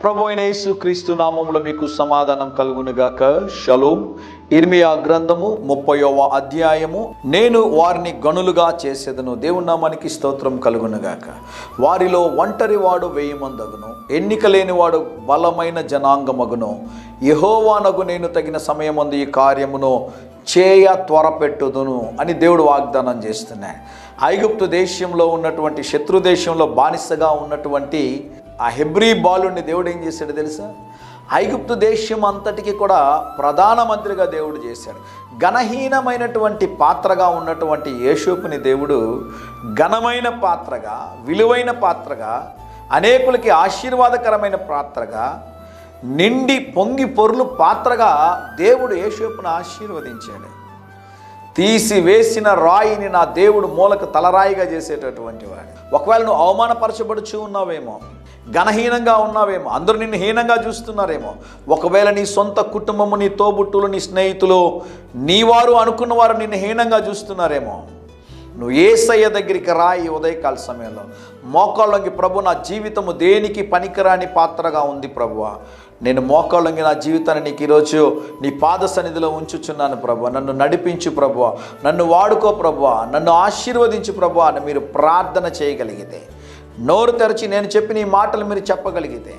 ప్రభు అయిన యేసు క్రీస్తు నామములో మీకు సమాధానం కలుగునుగాక. షలోమ్. ఇర్మియా గ్రంథము 30వ అధ్యాయము. నేను వారిని గనులుగా చేసేదను. దేవుని నామానికి స్తోత్రం కలుగునుగాక. వారిలో ఒంటరి వాడు 1000 మందగును, ఎన్నిక లేనివాడు బలమైన జనాంగమగును. యెహోవానగు నేను తగిన సమయమందు ఈ కార్యమును చేయ త్వరపెట్టుదును అని దేవుడు వాగ్దానం చేస్తున్నాడు. ఐగుప్తు దేశంలో ఉన్నటువంటి, శత్రు దేశంలో బానిసగా ఉన్నటువంటి ఆ హెబ్రీ బాలుని దేవుడు ఏం చేశాడు తెలుసా? ఐగుప్తు దేశం అంతటికి కూడా ప్రధానమంత్రిగా దేవుడు చేశాడు. ఘనహీనమైనటువంటి పాత్రగా ఉన్నటువంటి యోసేపుని దేవుడు ఘనమైన పాత్రగా, విలువైన పాత్రగా, అనేకులకి ఆశీర్వాదకరమైన పాత్రగా, నిండి పొంగి పొర్లు పాత్రగా దేవుడు యోసేపును ఆశీర్వదించాడు. తీసివేసిన రాయిని నా దేవుడు మూలకు తలరాయిగా చేసేటటువంటి వాడు. ఒకవేళ నువ్వు అవమానపరచబడుచు ఉన్నావేమో, ఘనహీనంగా ఉన్నావేమో, అందరూ నిన్ను హీనంగా చూస్తున్నారేమో, ఒకవేళ నీ సొంత కుటుంబము, నీ తోబుట్టులు, నీ స్నేహితులు, నీ వారు అనుకున్న వారు నిన్ను హీనంగా చూస్తున్నారేమో, నువ్వు యేసయ్య దగ్గరికి రా. ఈ ఉదయకాల సమయంలో మోకాళ్ళొంగి, ప్రభు నా జీవితము దేనికి పనికిరాని పాత్రగా ఉంది ప్రభువా, నేను మోకాళ్ళొంగి నా జీవితాన్ని నీకు ఈరోజు నీ పాద సన్నిధిలో ఉంచుచున్నాను ప్రభువా, నన్ను నడిపించు ప్రభువా, నన్ను వాడుకో ప్రభువా, నన్ను ఆశీర్వదించు ప్రభువా అని మీరు ప్రార్థన చేయగలిగితే, నోరు తెరచి నేను చెప్పిన ఈ మాటలు మీరు చెప్పగలిగితే,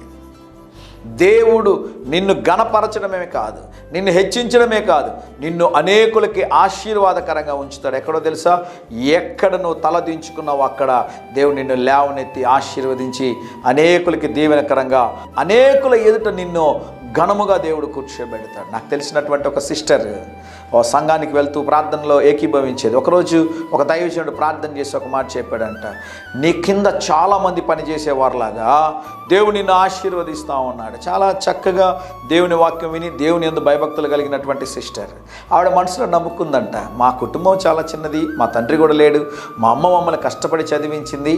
దేవుడు నిన్ను ఘనపరచడమే కాదు, నిన్ను హెచ్చించడమే కాదు, నిన్ను అనేకులకి ఆశీర్వాదకరంగా ఉంచుతాడు. ఎక్కడో తెలుసా? ఎక్కడ నువ్వు తలదించుకున్నావు అక్కడ దేవుడు నిన్ను లేవనెత్తి ఆశీర్వదించి అనేకులకి దీవెనకరంగా, అనేకుల ఎదుట నిన్ను ఘనముగా దేవుడు కూర్చోబెడతాడు. నాకు తెలిసినటువంటి ఒక సిస్టర్ ఓ సంఘానికి వెళ్తూ ప్రార్థనలో ఏకీభవించేది. ఒకరోజు ఒక దైవజనుడు ప్రార్థన చేసి ఒక మాట చెప్పాడంట, నీ కింద చాలామంది పనిచేసేవారిలాగా దేవుడు నిన్ను ఆశీర్వదిస్తూ ఉన్నాడు. చాలా చక్కగా దేవుని వాక్యం విని దేవుని యందు భయభక్తులు కలిగినటువంటి సిస్టర్. ఆవిడ మనసులో నమ్ముకుందంట, మా కుటుంబం చాలా చిన్నది, మా తండ్రి కూడా లేడు, మా అమ్మ మమ్మల్ని కష్టపడి చదివించింది,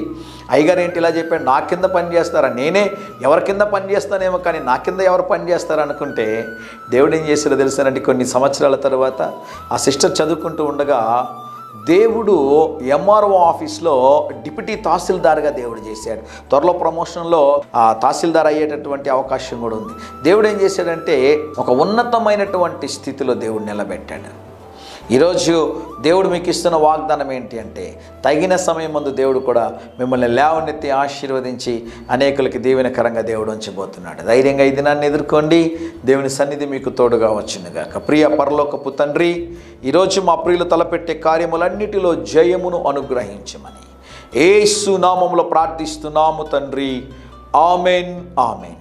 అయ్యగారు ఏంటి ఇలా చెప్పాడు, నా కింద పని చేస్తారా, నేనే ఎవరి కింద పని చేస్తానేమో కానీ నా కింద ఎవరు పని చేస్తారు అనుకుంటే, దేవుడు ఏం చేశాడో తెలుసానండి? కొన్ని సంవత్సరాల తర్వాత ఆ సిస్టర్ చదువుకుంటూ ఉండగా దేవుడు ఎంఆర్ఓ ఆఫీస్లో డిప్యూటీ తహసీల్దార్గా దేవుడు చేశాడు. త్వరలో ప్రమోషన్లో తహసీల్దార్ అయ్యేటటువంటి అవకాశం కూడా ఉంది. దేవుడు ఏం చేశాడంటే ఒక ఉన్నతమైనటువంటి స్థితిలో దేవుడు నిలబెట్టాడు. ఈరోజు దేవుడు మీకు ఇస్తున్న వాగ్దానం ఏంటి అంటే, తగిన సమయం ముందు దేవుడు కూడా మిమ్మల్ని లేవనెత్తి ఆశీర్వదించి అనేకులకి దీవెనకరంగా దేవుడు ఉంచబోతున్నాడు. ధైర్యంగా ఈ దినాన్ని ఎదుర్కోండి. దేవుని సన్నిధి మీకు తోడుగా వచ్చునుగాక. ప్రియ పరలోకపు తండ్రి, ఈరోజు మా ప్రియులు తలపెట్టే కార్యములన్నిటిలో జయమును అనుగ్రహించమని యేసు నామములో ప్రార్థిస్తున్నాము తండ్రి. Amen, amen.